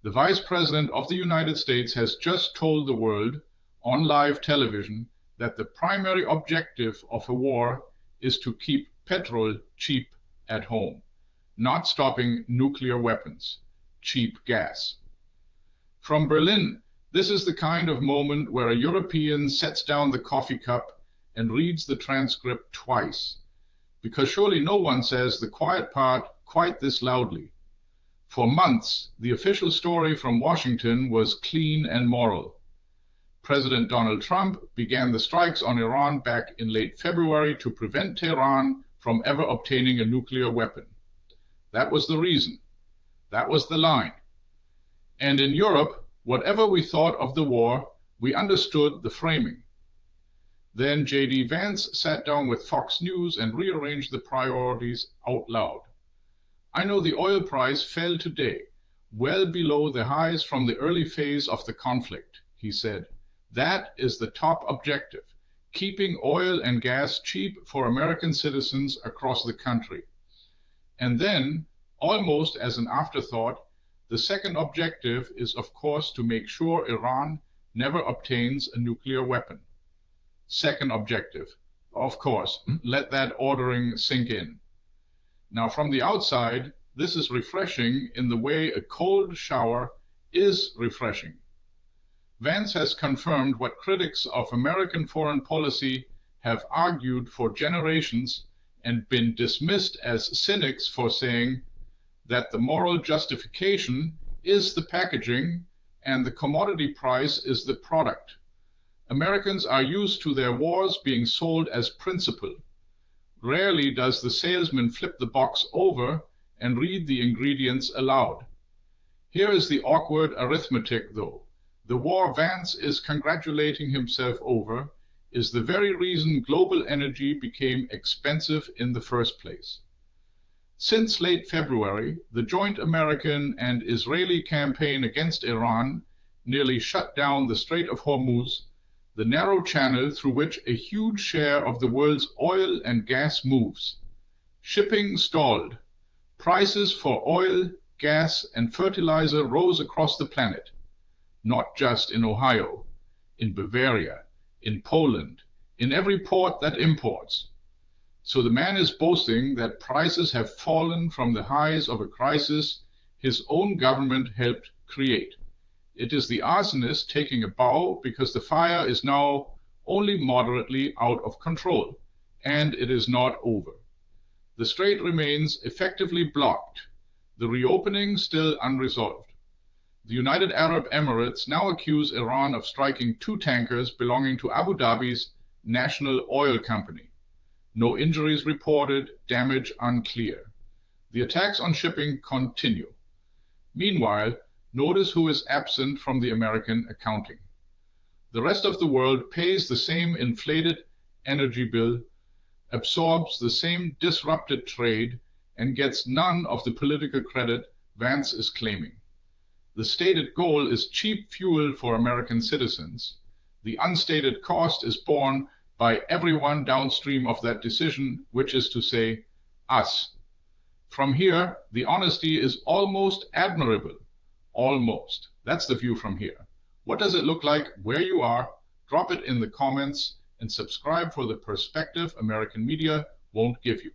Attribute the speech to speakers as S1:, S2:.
S1: The Vice President of the United States has just told the world on live television that the primary objective of a war is to keep petrol cheap at home, not stopping nuclear weapons, cheap gas. From Berlin, this is the kind of moment where a European sets down the coffee cup and reads the transcript twice, because surely no one says the quiet part quite this loudly. For months, the official story from Washington was clean and moral. President Donald Trump began the strikes on Iran back in late February to prevent Tehran from ever obtaining a nuclear weapon. That was the reason. That was the line. And in Europe, whatever we thought of the war, we understood the framing. Then JD Vance sat down with Fox News and rearranged the priorities out loud. I know the oil price fell today, well below the highs from the early phase of the conflict, he said. That is the top objective, keeping oil and gas cheap for American citizens across the country. And then, almost as an afterthought, the second objective is, of course, to make sure Iran never obtains a nuclear weapon. Second objective, of course, let that ordering sink in. Now, from the outside, this is refreshing in the way a cold shower is refreshing. Vance has confirmed what critics of American foreign policy have argued for generations and been dismissed as cynics for saying that the moral justification is the packaging and the commodity price is the product. Americans are used to their wars being sold as principle. Rarely does the salesman flip the box over and read the ingredients aloud. Here is the awkward arithmetic, though. The war Vance is congratulating himself over is the very reason global energy became expensive in the first place. Since late February, the joint American and Israeli campaign against Iran nearly shut down the Strait of Hormuz, the narrow channel through which a huge share of the world's oil and gas moves. Shipping stalled. Prices for oil, gas, and fertilizer rose across the planet. Not just in Ohio, in Bavaria, in Poland, in every port that imports. So the man is boasting that prices have fallen from the highs of a crisis his own government helped create. It is the arsonist taking a bow because the fire is now only moderately out of control, and it is not over. The strait remains effectively blocked, the reopening still unresolved. The United Arab Emirates now accuse Iran of striking 2 tankers belonging to Abu Dhabi's national oil company. No injuries reported, damage unclear. The attacks on shipping continue. Meanwhile, notice who is absent from the American accounting. The rest of the world pays the same inflated energy bill, absorbs the same disrupted trade, and gets none of the political credit Vance is claiming. The stated goal is cheap fuel for American citizens. The unstated cost is borne by everyone downstream of that decision, which is to say, us. From here, the honesty is almost admirable. Almost. That's the view from here. What does it look like where you are? Drop it in the comments and subscribe for the perspective American media won't give you.